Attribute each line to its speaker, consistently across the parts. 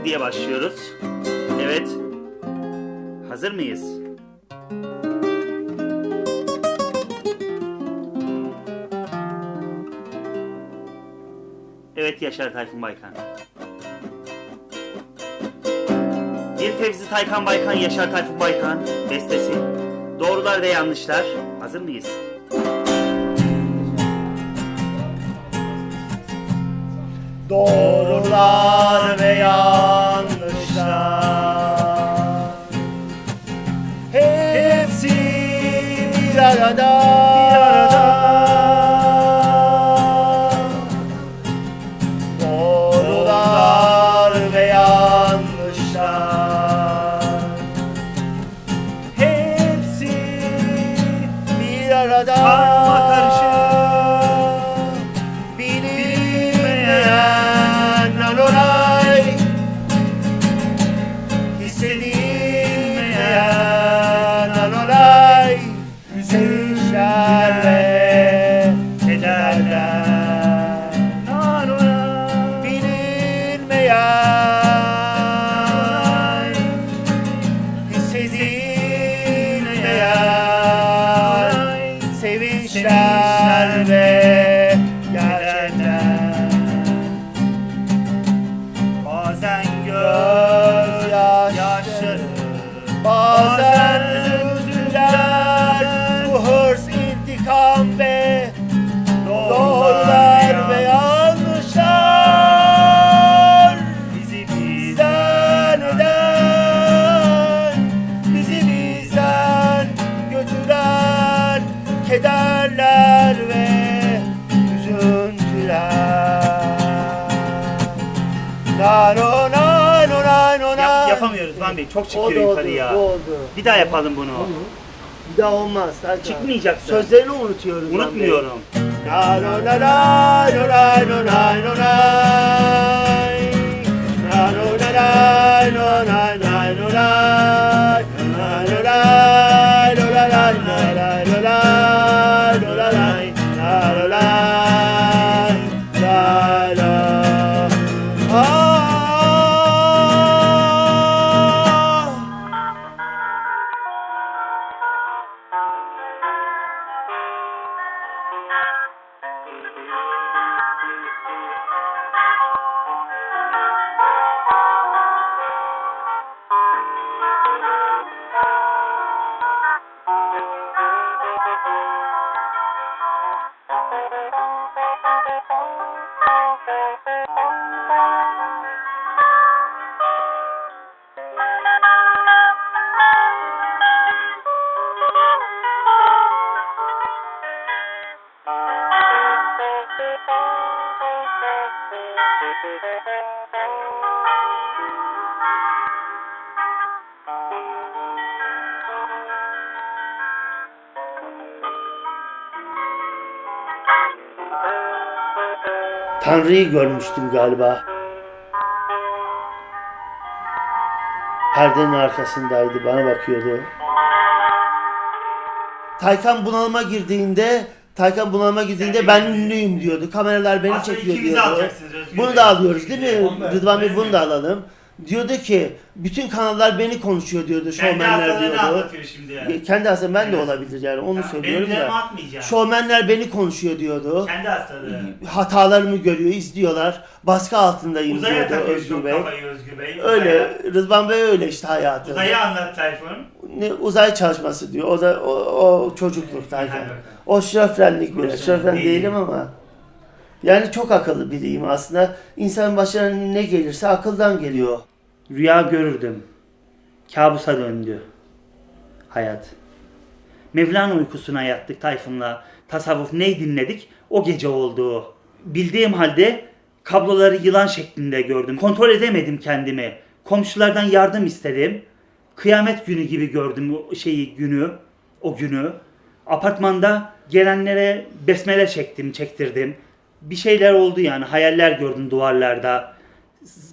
Speaker 1: diye başlıyoruz. Evet. Hazır mıyız? Evet Yaşar Tayfun Baykan. Bir Fevzi Taykan Baykan, Yaşar Tayfun Baykan bestesi. Doğrular ve yanlışlar. Hazır mıyız?
Speaker 2: Doğrular ve yanlışlar hepsi bir arada. Doğrular ve yanlışlar hepsi bir arada.
Speaker 1: Karma karışık.
Speaker 2: Bilinmeyen olay, hissedilmeyen olay, sevinçler ve kederler. Bilinmeyen, hissedilmeyen sevinçler ve gerçekler.
Speaker 1: Bazen
Speaker 2: Gözyaşları, bazen üzüntüler, bu hırs, intikam ve doğrular ve yanlışlar
Speaker 1: bizi
Speaker 2: bizden eden, bizi bizden götüren kederler ve üzüntüler. Nano nano nano nano.
Speaker 1: yapamıyoruz Van Bey. Çok çıkıyor yukarı ya.
Speaker 2: oldu.
Speaker 1: Bir daha yapalım bunu.
Speaker 2: Bir daha olmaz. Hadi.
Speaker 1: Çıkmayacaksın.
Speaker 2: Sözlerini unutuyoruz.
Speaker 1: Unutmuyorum.
Speaker 2: Nano nano nano nano nano nano nano nano Tanrı'yı görmüştüm galiba. Perdenin arkasındaydı, bana bakıyordu. Taykan bunalıma girdiğinde ben ünlüyüm diyordu. Kameralar beni
Speaker 1: Aslında
Speaker 2: çekiyor
Speaker 1: ikimiz
Speaker 2: diyordu.
Speaker 1: alacaksınız Özgür
Speaker 2: Bunu
Speaker 1: Bey.
Speaker 2: da alıyoruz değil mi?
Speaker 1: Evet.
Speaker 2: Rıdvan Bey bunu da alalım. Diyordu ki bütün kanallar beni konuşuyor diyordu,
Speaker 1: Kendi
Speaker 2: şovmenler
Speaker 1: hastalığını
Speaker 2: diyordu.
Speaker 1: anlatıyor şimdi yani.
Speaker 2: Kendi hastalığım ben de
Speaker 1: Evet.
Speaker 2: olabilir yani onu
Speaker 1: Benim
Speaker 2: söylüyorum
Speaker 1: üzerime
Speaker 2: da.
Speaker 1: atmayacağım.
Speaker 2: Şovmenler beni konuşuyor diyordu.
Speaker 1: Kendi hastalığı.
Speaker 2: Hatalarımı görüyor, izliyorlar. Baskı altındayım
Speaker 1: Uzaya
Speaker 2: diyordu
Speaker 1: takıyor
Speaker 2: Özgür
Speaker 1: çok
Speaker 2: Bey.
Speaker 1: kafayı Özgür Bey.
Speaker 2: Öyle, Rıdvan Bey öyle işte hayatı.
Speaker 1: Uzayı anlat Tayfun.
Speaker 2: Uzay çalışması diyor. O da o çocukluk Tayfun.
Speaker 1: Hadi bakalım.
Speaker 2: O şofrenlik biraz.
Speaker 1: Şofren
Speaker 2: Şofren
Speaker 1: değil.
Speaker 2: değilim ama. Yani çok akıllı biriyim aslında. İnsanın başına ne gelirse akıldan geliyor.
Speaker 1: Rüya görürdüm. Kabusa döndü. Hayat. Mevlana uykusuna yattık Tayfun'la. Tasavvuf ne dinledik? O gece oldu. Bildiğim halde kabloları yılan şeklinde gördüm. Kontrol edemedim kendimi. Komşulardan yardım istedim. Kıyamet günü gibi gördüm o günü. Apartmanda gelenlere besmele çektirdim. Bir şeyler oldu yani, hayaller gördüm duvarlarda.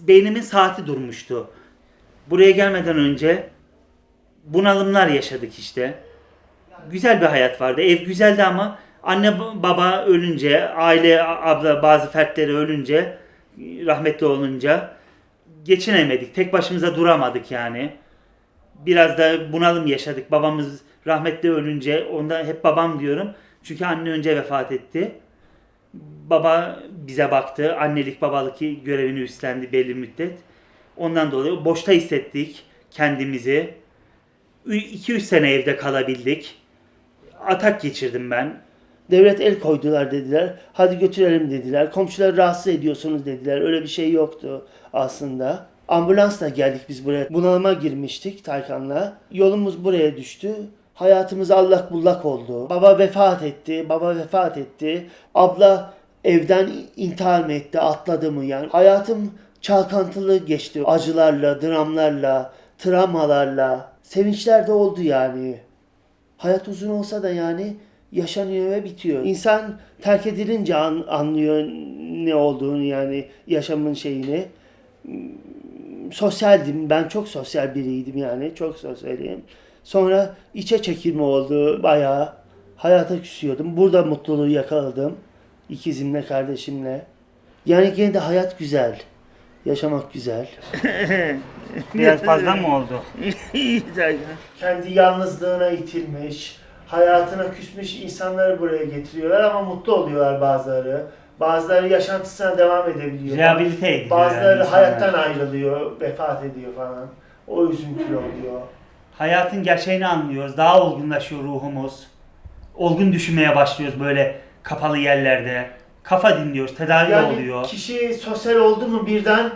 Speaker 1: Beynimin saati durmuştu. Buraya gelmeden önce bunalımlar yaşadık işte. Güzel bir hayat vardı. Ev güzeldi ama anne baba ölünce, aile abla bazı fertleri ölünce, rahmetli olunca geçinemedik. Tek başımıza duramadık yani. Biraz da bunalım yaşadık. Babamız rahmetli ölünce, ondan hep babam diyorum. Çünkü anne önce vefat etti. Baba bize baktı. Annelik babalık görevini üstlendi belli müddet. Ondan dolayı boşta hissettik kendimizi. 2-3 sene evde kalabildik. Atak geçirdim ben.
Speaker 2: Devlet el koydular dediler. Hadi götürelim dediler. Komşuları rahatsız ediyorsunuz dediler. Öyle bir şey yoktu aslında. Ambulansla geldik biz buraya. Bunalıma girmiştik Taykan'la. Yolumuz buraya düştü. Hayatımız allak bullak oldu. Baba vefat etti. Baba vefat etti. Abla evden intihar mı etti? Atladı mı yani? Hayatım çalkantılı geçti. Acılarla, dramlarla, travmalarla. Sevinçler de oldu yani. Hayat uzun olsa da yani yaşanıyor ve bitiyor. İnsan terk edilince anlıyor ne olduğunu yani yaşamın şeyini. Sosyaldim. Ben çok sosyal biriydim yani. Çok sosyalim. Sonra içe çekilme oldu bayağı. Hayata küsüyordum. Burada mutluluğu yakaladım. İkizimle, kardeşimle. Yani gene de hayat güzel. Yaşamak güzel.
Speaker 1: Biraz fazla mı oldu?
Speaker 2: Kendi yalnızlığına itilmiş, hayatına küsmüş insanları buraya getiriyorlar ama mutlu oluyorlar bazıları. Bazıları yaşantısına devam edebiliyor.
Speaker 1: Rehabilite ediliyor.
Speaker 2: Bazıları
Speaker 1: yani
Speaker 2: hayattan
Speaker 1: insanlar.
Speaker 2: ayrılıyor, vefat ediyor falan. O üzüntülü oluyor.
Speaker 1: Hayatın gerçeğini anlıyoruz. Daha olgunlaşıyor ruhumuz. Olgun düşünmeye başlıyoruz böyle kapalı yerlerde. Kafa dinliyoruz, tedavi
Speaker 2: Yani
Speaker 1: oluyor.
Speaker 2: kişi sosyal oldu mu birden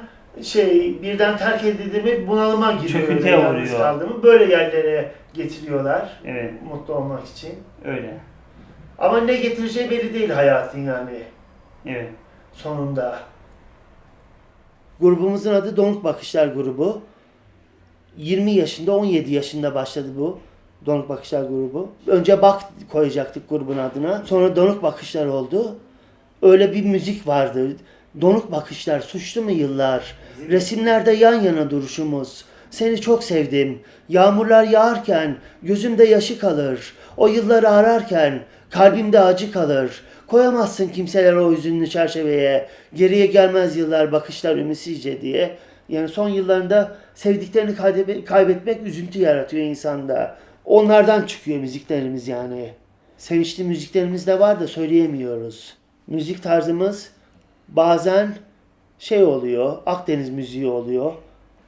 Speaker 2: terk edildi mi bunalıma giriyor.
Speaker 1: Çöküntüye
Speaker 2: öyle yalnız
Speaker 1: uğruyor.
Speaker 2: kaldı mı. Böyle yerlere getiriyorlar.
Speaker 1: Evet,
Speaker 2: Mutlu olmak için.
Speaker 1: öyle.
Speaker 2: Ama ne getireceği belli değil hayatın yani.
Speaker 1: Evet.
Speaker 2: Sonunda. Grubumuzun adı Donuk Bakışlar grubu. 20 yaşında, 17 yaşında başladı bu Donuk Bakışlar grubu. Önce Bak koyacaktık grubun adına. Sonra Donuk Bakışlar oldu. Öyle bir müzik vardı. Donuk bakışlar, suçlu mu yıllar? Resimlerde yan yana duruşumuz. Seni çok sevdim. Yağmurlar yağarken gözümde yaşı kalır. O yılları ararken kalbimde acı kalır. Koyamazsın kimseler o hüzünlü çerçeveye. Geriye gelmez yıllar bakışlar ümitsizce diye. Yani son yıllarında sevdiklerini kaybetmek üzüntü yaratıyor insanda. Onlardan çıkıyor müziklerimiz yani. Sevinçli müziklerimiz de var da söyleyemiyoruz. Müzik tarzımız bazen oluyor, Akdeniz müziği oluyor.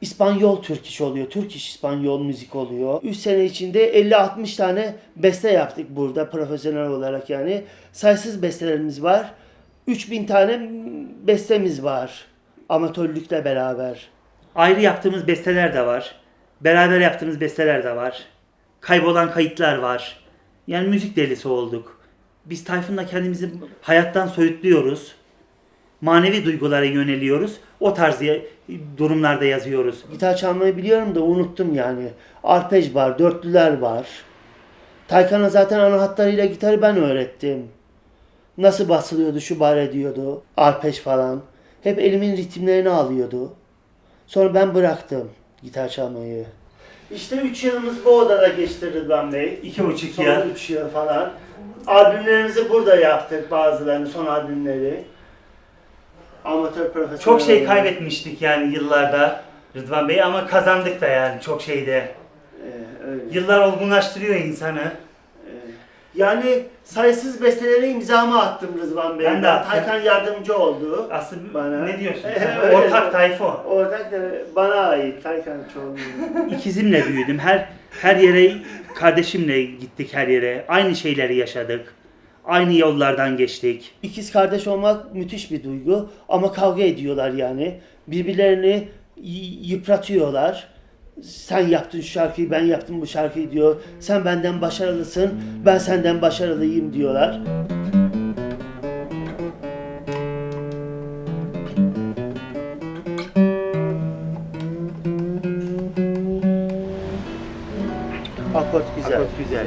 Speaker 2: İspanyol Türk iş oluyor, Türk iş İspanyol müzik oluyor. 3 sene içinde 50-60 tane beste yaptık burada profesyonel olarak yani. Sayısız bestelerimiz var. 3000 tane bestemiz var amatörlükle beraber.
Speaker 1: Ayrı yaptığımız besteler de var. Beraber yaptığımız besteler de var. Kaybolan kayıtlar var. Yani müzik delisi olduk. Biz Tayfun'la kendimizi hayattan soyutluyoruz. Manevi duygulara yöneliyoruz. O tarz durumlarda yazıyoruz.
Speaker 2: Gitar çalmayı biliyorum da unuttum yani. Arpej var, dörtlüler var. Taykan'a zaten ana hatlarıyla gitarı ben öğrettim. Nasıl basılıyordu, şu bar ediyordu. Arpej falan. Hep elimin ritimlerini alıyordu. Sonra ben bıraktım gitar çalmayı. İşte 3 yılımız bu odada geçti Rıdvan Bey.
Speaker 1: 2,5 yıl.
Speaker 2: 3 yıl falan. Albümlerimizi burada yaptık bazılarını, son albümleri. Amatör profesyonel.
Speaker 1: Çok şey
Speaker 2: olarak.
Speaker 1: kaybetmiştik yani yıllarda Rıdvan Bey ama kazandık da yani çok şeyde.
Speaker 2: Öyle.
Speaker 1: Yıllar olgunlaştırıyor insanı.
Speaker 2: Yani sayısız bestelere imzamı attım Rıdvan Bey.
Speaker 1: Ben de attım.
Speaker 2: Taykan yardımcı oldu.
Speaker 1: Aslında
Speaker 2: Bana.
Speaker 1: ne diyorsun?
Speaker 2: Öyle.
Speaker 1: Ortak Tayfun.
Speaker 2: Ortak da bana ait Taykan çoğunluğu.
Speaker 1: İkizimle büyüdüm. Her yere kardeşimle gittik her yere. Aynı şeyleri yaşadık. Aynı yollardan geçtik.
Speaker 2: İkiz kardeş olmak müthiş bir duygu ama kavga ediyorlar yani. Birbirlerini yıpratıyorlar. Sen yaptın şu şarkıyı, ben yaptım bu şarkıyı diyor. Sen benden başarılısın, ben senden başarılıyım diyorlar. Akort güzel.
Speaker 1: Akort güzel.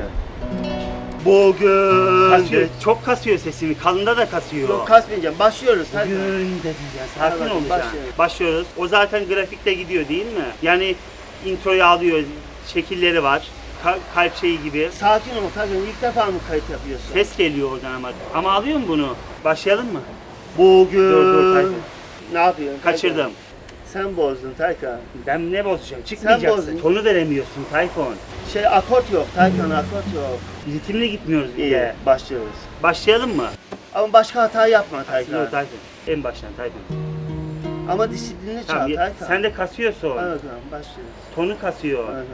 Speaker 2: Bugün
Speaker 1: Kasıyor, çok kasıyor sesini. Kalında da kasıyor.
Speaker 2: Yok kasmayacağım. Başlıyoruz.
Speaker 1: Bugün dedim ya. Sakin
Speaker 2: Hadi
Speaker 1: ol lütfen.
Speaker 2: başlayalım.
Speaker 1: Başlıyoruz. O zaten grafikte gidiyor değil mi? Yani introyu alıyor. Şekilleri var. Kalp şeyi gibi.
Speaker 2: Sakin ol tabii. İlk defa mı kayıt yapıyorsun?
Speaker 1: Ses geliyor oradan ama. Ama alıyor mu bunu? Başlayalım mı?
Speaker 2: Bugün
Speaker 1: Dur, Tayfun.
Speaker 2: ne yapıyorsun?
Speaker 1: Kaçırdım.
Speaker 2: Sen bozdun Taykan.
Speaker 1: Ben ne bozacağım? Çıkmayacaksın.
Speaker 2: bozdun.
Speaker 1: Tonu veremiyorsun Tayfun.
Speaker 2: Akort yok Taykan, akort yok.
Speaker 1: Ritimle gitmiyoruz bir
Speaker 2: İyi,
Speaker 1: de.
Speaker 2: başlıyoruz.
Speaker 1: Başlayalım mı?
Speaker 2: Ama başka hata yapma
Speaker 1: Yok
Speaker 2: Taykan.
Speaker 1: Tayfun. En baştan Tayfun.
Speaker 2: Ama disiplinli çal
Speaker 1: Tamam,
Speaker 2: Taykan.
Speaker 1: sen de kasıyorsun.
Speaker 2: Evet tamam, başlıyoruz.
Speaker 1: Tonu kasıyor.
Speaker 2: Evet,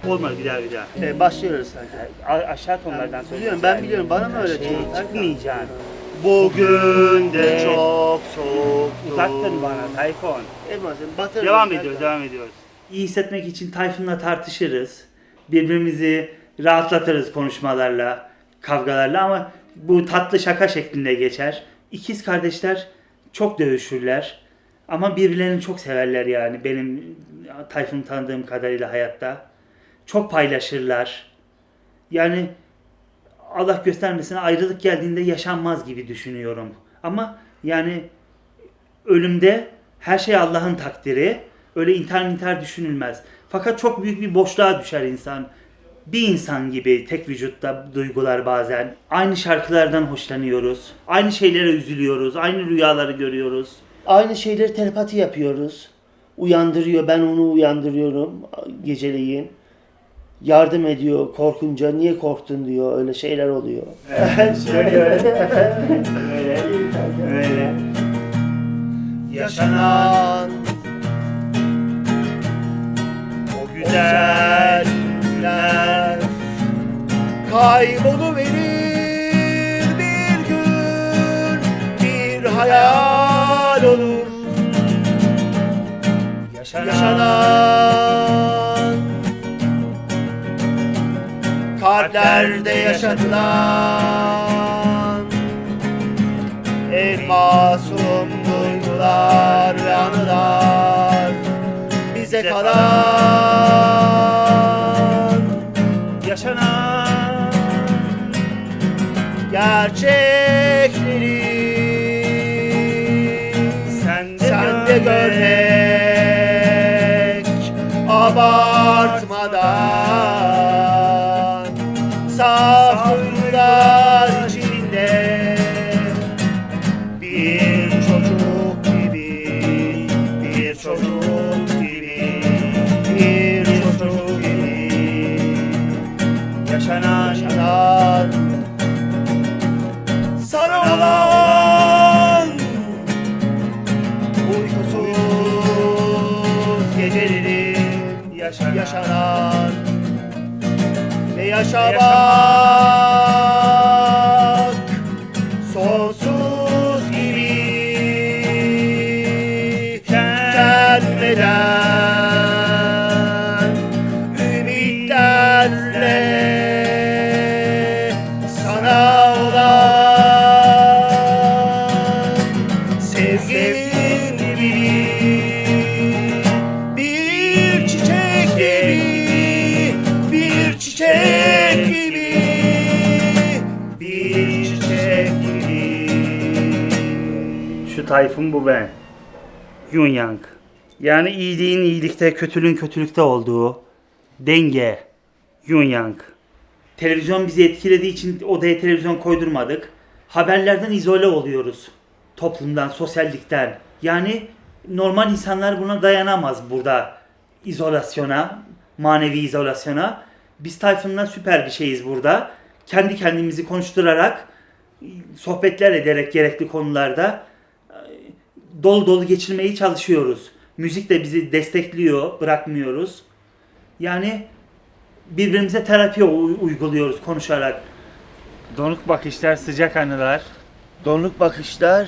Speaker 1: Olmadı bir daha.
Speaker 2: başlıyoruz Taykan.
Speaker 1: Aşağı tonlardan sonra.
Speaker 2: Biliyorum, ben biliyorum. Bana mı öğretiyorsun Taykan?
Speaker 1: Çıkmayacaksın.
Speaker 2: Bugün de
Speaker 1: Evet.
Speaker 2: çok soğuk.
Speaker 1: Uzaktın bana Tayfun.
Speaker 2: Batırırız
Speaker 1: Devam
Speaker 2: Taykan.
Speaker 1: ediyoruz. İyi hissetmek için Tayfun'la tartışırız. Birbirimizi rahatlatırız konuşmalarla, kavgalarla ama bu tatlı şaka şeklinde geçer. İkiz kardeşler çok dövüşürler ama birbirlerini çok severler yani benim Tayfun'u tanıdığım kadarıyla hayatta. Çok paylaşırlar. Yani Allah göstermesin ayrılık geldiğinde yaşanmaz gibi düşünüyorum. Ama yani ölümde her şey Allah'ın takdiri. Öyle intihar düşünülmez. Fakat çok büyük bir boşluğa düşer insan. Bir insan gibi tek vücutta duygular bazen. Aynı şarkılardan hoşlanıyoruz. Aynı şeylere üzülüyoruz. Aynı rüyaları görüyoruz.
Speaker 2: Aynı şeyleri telepati yapıyoruz. Uyandırıyor, ben onu uyandırıyorum geceleyin. Yardım ediyor korkunca, niye korktun diyor, öyle şeyler oluyor.
Speaker 1: Öyle.
Speaker 2: Yaşanan o güzel günler kayboluverir bir gün, bir hayal olur. Yaşanan kalplerde yaşatılan en masum duygular ve anılar bize kalan.
Speaker 1: Yaşanan
Speaker 2: Gerçekleri sende görmek, abartmadan saf duygular içinde bir çocuk gibi, bir çocuk gibi, bir çocuk gibi yaşanan sana olan uykusuz gecelerin yaşanan ve yaşamak sonsuz gibi tükenmeden ümitlerle sana olan sevgin gibi bir çiçek gibi, bir çiçek gibi, bir çiçek gibi.
Speaker 1: Şu Tayfun bu ben. Yun Yang. Yani iyiliğin iyilikte, kötülüğün kötülükte olduğu denge. Yun Yang. Televizyon bizi etkilediği için odaya televizyon koydurmadık. Haberlerden izole oluyoruz. Toplumdan, sosyallikten. Yani normal insanlar buna dayanamaz burada. İzolasyona, manevi izolasyona. Biz Tayfun'la süper bir şeyiz burada. Kendi kendimizi konuşturarak, sohbetler ederek gerekli konularda dolu dolu geçirmeyi çalışıyoruz. Müzik de bizi destekliyor, bırakmıyoruz. Yani birbirimize terapi uyguluyoruz konuşarak. Donuk bakışlar, sıcak anılar.
Speaker 2: Donuk bakışlar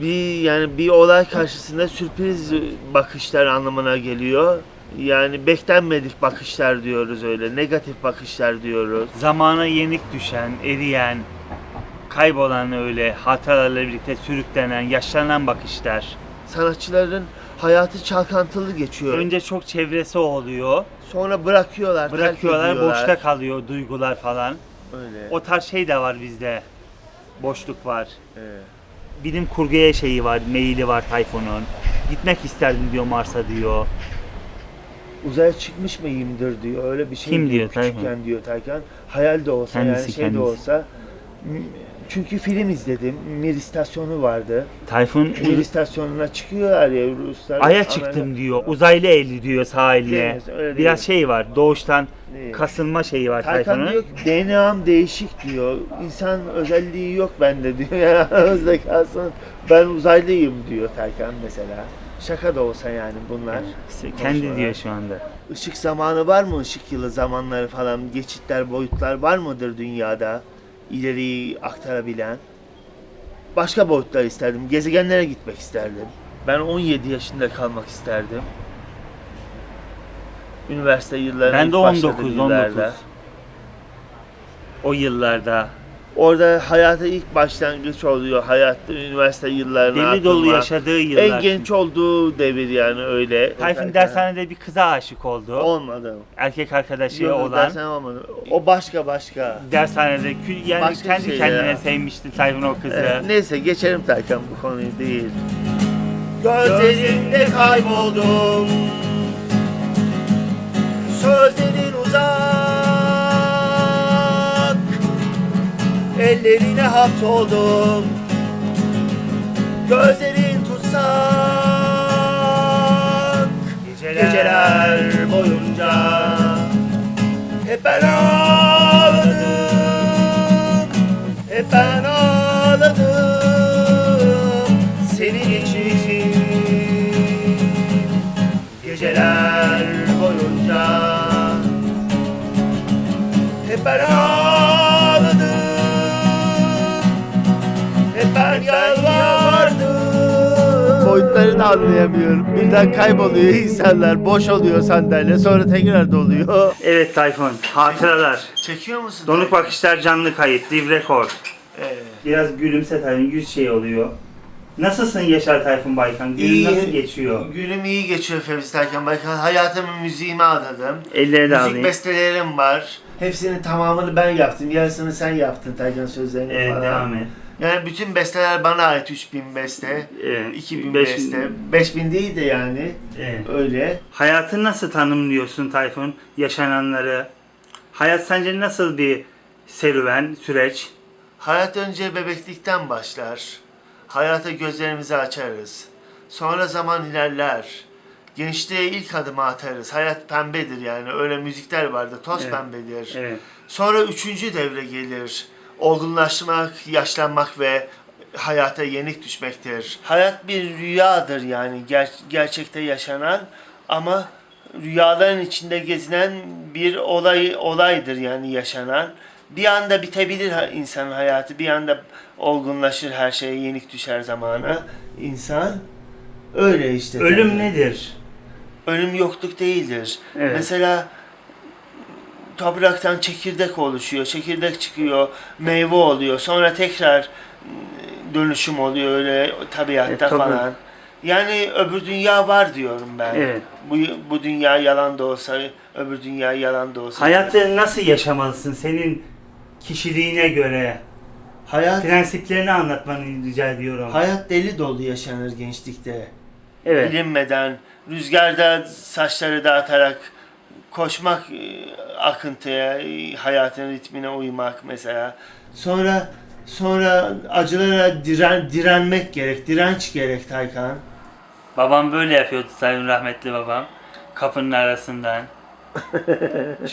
Speaker 2: bir olay karşısında sürpriz bakışlar anlamına geliyor. Yani beklenmedik bakışlar diyoruz öyle. Negatif bakışlar diyoruz.
Speaker 1: Zamana yenik düşen, eriyen, kaybolan öyle hatıralarla birlikte sürüklenen, yaşlanan bakışlar.
Speaker 2: Sanatçıların hayatı çalkantılı geçiyor.
Speaker 1: Önce çok çevresi oluyor.
Speaker 2: Sonra bırakıyorlar, terk ediyorlar.
Speaker 1: Boşta kalıyor duygular falan.
Speaker 2: Öyle.
Speaker 1: O tarz şey de var bizde. Boşluk var.
Speaker 2: Evet.
Speaker 1: Bilim kurguya şeyi var, meyili var Tayfun'un. Gitmek isterdim diyor Mars'a diyor.
Speaker 2: Uzaya çıkmış mıyımdır diyor. Öyle bir şey
Speaker 1: Kim diyor
Speaker 2: küçükken
Speaker 1: Tayfun?
Speaker 2: diyor Taykan. Hayal de olsa
Speaker 1: Kendisi,
Speaker 2: yani şey
Speaker 1: kendisi.
Speaker 2: de olsa Çünkü film izledim. Mir istasyonu vardı.
Speaker 1: Tayfun
Speaker 2: Mir istasyonuna çıkıyorlar ya Ruslar.
Speaker 1: Ay'a çıktım diyor. Uzaylı eli diyor sahiline.
Speaker 2: Değil, öyle
Speaker 1: Biraz
Speaker 2: değil.
Speaker 1: şey var. Doğuştan
Speaker 2: Değil.
Speaker 1: kasılma şeyi var
Speaker 2: Tayfun
Speaker 1: Tayfun'un.
Speaker 2: diyor ki DNA'm değişik diyor. İnsan özelliği yok bende diyor. Yani aramızda kalsın. Ben uzaylıyım diyor Tayfun mesela. Şaka da olsa yani bunlar.
Speaker 1: Kendi
Speaker 2: Konuşmalar.
Speaker 1: diyor şu anda.
Speaker 2: Işık zamanı var mı? Işık yılı zamanları falan, geçitler, boyutlar var mıdır dünyada? İleriyi aktarabilen. Başka boyutlar isterdim. Gezegenlere gitmek isterdim. Ben 17 yaşında kalmak isterdim. Üniversite yıllarına
Speaker 1: Ben
Speaker 2: ilk
Speaker 1: de
Speaker 2: başladığım
Speaker 1: 19.
Speaker 2: yıllarda.
Speaker 1: O yıllarda.
Speaker 2: Orada hayata ilk başlangıç oluyor. Hayatta üniversite yıllarına
Speaker 1: Deli dolu
Speaker 2: atılma.
Speaker 1: yaşadığı yıllar.
Speaker 2: En genç olduğu devir yani öyle.
Speaker 1: Tayfun dershanede bir kıza aşık oldu.
Speaker 2: Olmadı.
Speaker 1: Erkek arkadaşı
Speaker 2: Yok,
Speaker 1: olan.
Speaker 2: dershane olmadı. O başka.
Speaker 1: Dershanede yani
Speaker 2: Başka
Speaker 1: kendi
Speaker 2: şey
Speaker 1: kendine
Speaker 2: ya.
Speaker 1: sevmişti Tayfun o kızı.
Speaker 2: Neyse geçelim Taycan bu konuyu değil. Gözlerinde kayboldum. Sözlerin uzak. Ellerine hapsoldum. Gözlerin tutsak. Geceler boyunca hep ben ağladım. Hep ben ağladım senin için. Geceler boyunca hep ben ağladım. Hep ben yalvardım. Boyutları da anlayamıyorum. Birden kayboluyor insanlar. Boş oluyor sandalye. Sonra tekrar doluyor.
Speaker 1: Evet Tayfun, hatıralar.
Speaker 2: Çekiyor musun?
Speaker 1: Donuk bakışlar canlı kayıt, live record.
Speaker 2: Evet.
Speaker 1: Biraz gülümse Tayfun, yüz şey oluyor. Nasılsın Yaşar Tayfun Baykan? Günün nasıl geçiyor?
Speaker 2: Günüm iyi geçiyor Fevzi Terkan Baykan. Hayatımı müziğime adadım.
Speaker 1: Elleri de
Speaker 2: Müzik
Speaker 1: alayım.
Speaker 2: bestelerim var. Hepsinin tamamını ben yaptım. Yarısını sen yaptın Terkan sözlerini
Speaker 1: Evet,
Speaker 2: falan.
Speaker 1: devam et.
Speaker 2: Yani bütün besteler bana ait. 3000 beste, 2000
Speaker 1: beş-
Speaker 2: beste. 5000 değil de yani.
Speaker 1: Evet.
Speaker 2: Öyle.
Speaker 1: Hayatı nasıl tanımlıyorsun Tayfun? Yaşananları. Hayat sence nasıl bir serüven, süreç?
Speaker 2: Hayat önce bebeklikten başlar. Hayata gözlerimizi açarız. Sonra zaman ilerler. Gençliğe ilk adımı atarız. Hayat pembedir yani. Öyle müzikler vardı. Toz
Speaker 1: Evet.
Speaker 2: pembedir.
Speaker 1: Evet.
Speaker 2: Sonra 3. devre gelir. Olgunlaşmak, yaşlanmak ve hayata yenik düşmektir. Hayat bir rüyadır yani gerçekte yaşanan ama rüyaların içinde gezinen bir olaydır yani yaşanan. Bir anda bitebilir insanın hayatı, bir anda olgunlaşır her şeye yenik düşer zamana insan. Öyle işte.
Speaker 1: Ölüm
Speaker 2: tabii.
Speaker 1: nedir?
Speaker 2: Ölüm yokluk değildir.
Speaker 1: Evet.
Speaker 2: Mesela topraktan çekirdek oluşuyor, çekirdek çıkıyor, meyve oluyor, sonra tekrar dönüşüm oluyor öyle tabiatta
Speaker 1: tabii.
Speaker 2: falan. Yani öbür dünya var diyorum ben.
Speaker 1: Evet.
Speaker 2: Bu dünya yalan da olsa, öbür dünya yalan da olsa.
Speaker 1: Hayatı nasıl yaşamalısın senin kişiliğine göre?
Speaker 2: Hayat,
Speaker 1: Prensiplerini anlatmanı rica ediyorum.
Speaker 2: hayat deli dolu yaşanır gençlikte.
Speaker 1: Evet.
Speaker 2: Bilinmeden, rüzgarda saçları dağıtarak koşmak akıntıya, hayatın ritmine uymak mesela. Sonra acılara direnmek gerek, direnç gerek Taykan.
Speaker 1: Babam böyle yapıyordu Sayın rahmetli babam. Kapının arasından.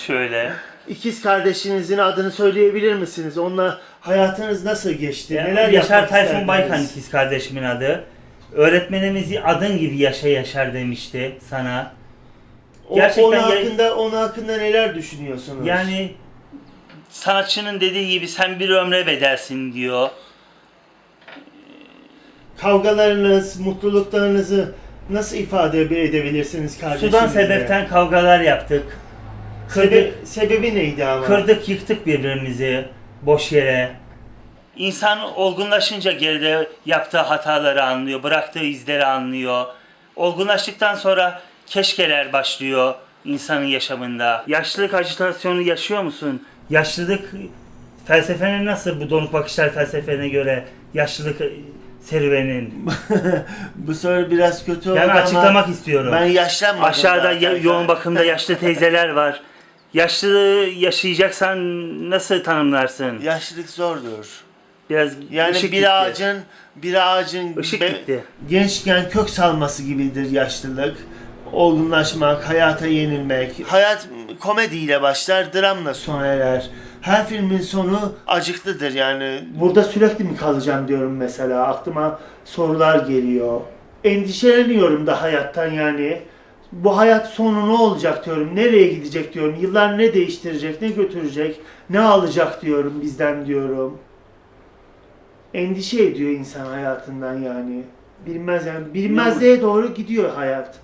Speaker 1: Şöyle.
Speaker 2: İkiz kardeşinizin adını söyleyebilir misiniz? Onunla hayatınız nasıl geçti? Neler
Speaker 1: Yaşar
Speaker 2: yapmak
Speaker 1: Tayfun
Speaker 2: isterdiniz?
Speaker 1: Baykan ikiz kardeşimin adı. Öğretmenimiz adın gibi yaşar demişti sana. Gerçekten
Speaker 2: onun hakkında neler düşünüyorsunuz?
Speaker 1: yani sanatçının dediği gibi sen bir ömre bedelsin diyor.
Speaker 2: Kavgalarınız, mutluluklarınızı nasıl ifade edebilirsiniz kardeşinizle?
Speaker 1: Sudan sebepten kavgalar yaptık.
Speaker 2: Sebebi neydi ama?
Speaker 1: Kırdık yıktık birbirimizi boş yere. İnsan olgunlaşınca geride yaptığı hataları anlıyor, bıraktığı izleri anlıyor. Olgunlaştıktan sonra keşkeler başlıyor insanın yaşamında. Yaşlılık ajitasyonu yaşıyor musun? Yaşlılık felsefene nasıl bu donuk bakışlar felsefene göre yaşlılık serüvenin?
Speaker 2: Bu soru biraz kötü oldu
Speaker 1: Yani
Speaker 2: ama
Speaker 1: açıklamak istiyorum.
Speaker 2: ben yaşlanmadım.
Speaker 1: Aşağıda
Speaker 2: zaten.
Speaker 1: yoğun bakımda yaşlı teyzeler var. Yaşlılığı yaşayacaksan nasıl tanımlarsın?
Speaker 2: Yaşlılık zordur.
Speaker 1: Biraz
Speaker 2: Yani
Speaker 1: ışık
Speaker 2: bir
Speaker 1: gitti.
Speaker 2: ağacın
Speaker 1: Işık gitti.
Speaker 2: gençken kök salması gibidir yaşlılık. Olgunlaşmak, hayata yenilmek. Hayat komediyle başlar, dramla sona erer. Her filmin sonu acıklıdır yani. Burada sürekli mi kalacağım diyorum mesela. Aklıma sorular geliyor. Endişeleniyorum da hayattan yani. Bu hayat sonu ne olacak diyorum. Nereye gidecek diyorum. Yıllar ne değiştirecek, ne götürecek, ne alacak diyorum bizden diyorum. Endişe ediyor insan hayatından yani. Bilmez yani. Bilinmezliğe doğru gidiyor hayat.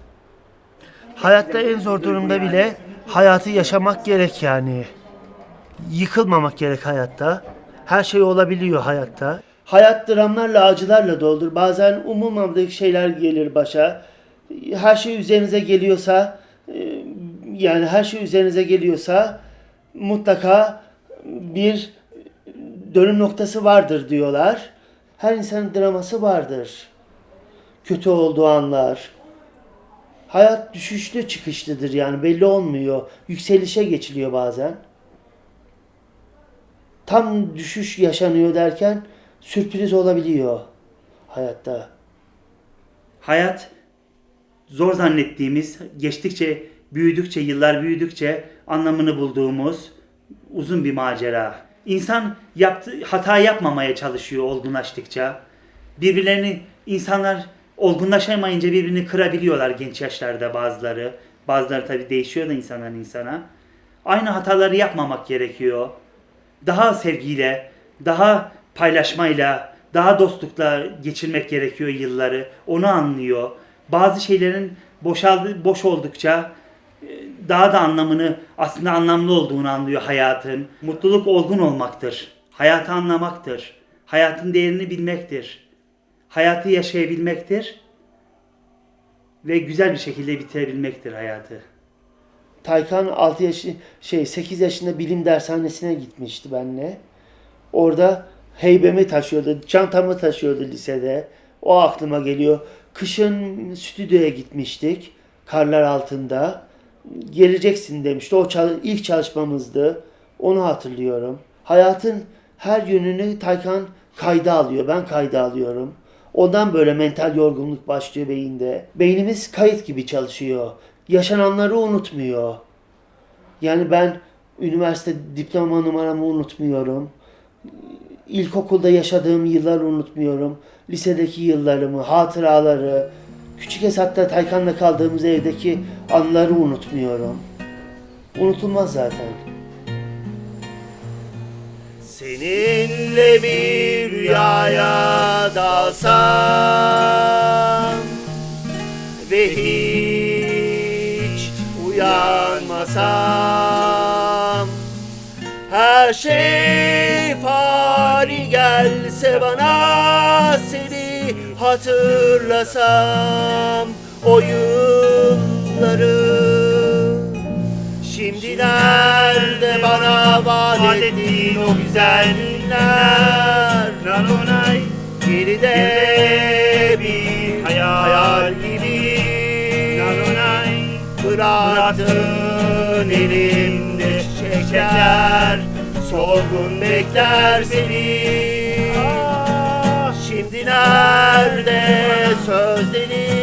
Speaker 2: Hayatta en zor durumda bile hayatı yaşamak gerek yani. Yıkılmamak gerek hayatta. Her şey olabiliyor hayatta. Hayat dramlarla, acılarla doldur. Bazen umulmadık şeyler gelir başa. Her şey üzerinize geliyorsa, yani her şey üzerinize geliyorsa mutlaka bir dönüm noktası vardır diyorlar. Her insanın draması vardır. Kötü olduğu anlar. Hayat düşüşlü çıkışlıdır yani belli olmuyor. Yükselişe geçiliyor bazen. Tam düşüş yaşanıyor derken sürpriz olabiliyor hayatta.
Speaker 1: Hayat zor zannettiğimiz, geçtikçe, büyüdükçe, yıllar büyüdükçe anlamını bulduğumuz uzun bir macera. İnsan hata yapmamaya çalışıyor olgunlaştıkça. İnsanlar olgunlaşamayınca birbirini kırabiliyorlar genç yaşlarda bazıları. Bazıları tabii değişiyor da insandan insana. Aynı hataları yapmamak gerekiyor. Daha sevgiyle, daha paylaşmayla, daha dostlukla geçirmek gerekiyor yılları. Onu anlıyor. Bazı şeylerin boş oldukça daha da aslında anlamlı olduğunu anlıyor hayatın. Mutluluk olgun olmaktır. Hayatı anlamaktır. Hayatın değerini bilmektir. Hayatı yaşayabilmektir. Ve güzel bir şekilde bitirebilmektir hayatı.
Speaker 2: Taycan 8 yaşında bilim dershanesine gitmişti benimle. Orada heybemi taşıyordu, çantamı taşıyordu lisede. O aklıma geliyor. Kışın stüdyoya gitmiştik. Karlar altında. Geleceksin demişti. İlk çalışmamızdı. Onu hatırlıyorum. Hayatın her yönünü Taycan kayda alıyor. Ben kayda alıyorum. Ondan böyle mental yorgunluk başlıyor beyinde. Beynimiz kayıt gibi çalışıyor. Yaşananları unutmuyor. Yani ben üniversite diploma numaramı unutmuyorum. İlkokulda yaşadığım yılları unutmuyorum. Lisedeki yıllarımı, hatıraları, Küçük Esat'ta Taycan'la kaldığımız evdeki anıları unutmuyorum. Unutulmaz zaten. Seninle bir rüyaya dalsam ve hiç uyanmasam, her şey fani gelse bana, seni hatırlasam o yılları. Şimdi nerede bana vaat ettiğin o güzel günler? Nanonay, geride bir hayal gibi. Nanonay, bıraktın elimde çiçekler, solgun bekler seni. Şimdi nerede sözlerin?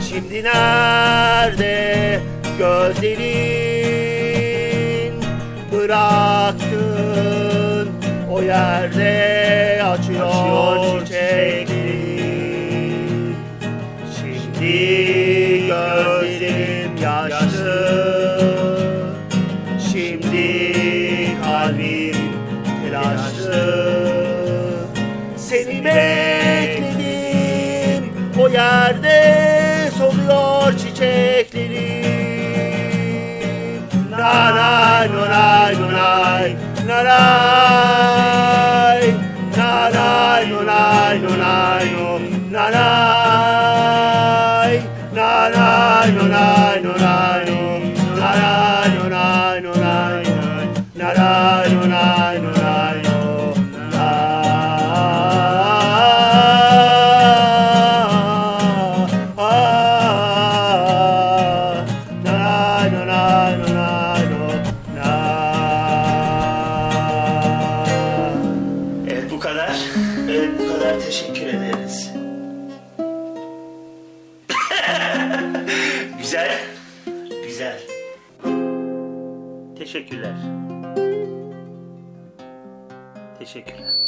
Speaker 2: Şimdi nerede gözlerin? Bıraktın o yerde açıyor çiçeklerin. Şimdi gözlerim yaşlı, şimdi kalbim telaşlı. Seni bekledim o yerde, soluyor çiçeklerim. Nanay nonay nonay nanay, nanay nonay nonay no, nanay, nanay nonay nonay no, nanay nonay nonay no, nanay nonay nonay no. Güzel. Güzel.
Speaker 1: Teşekkürler. Teşekkürler.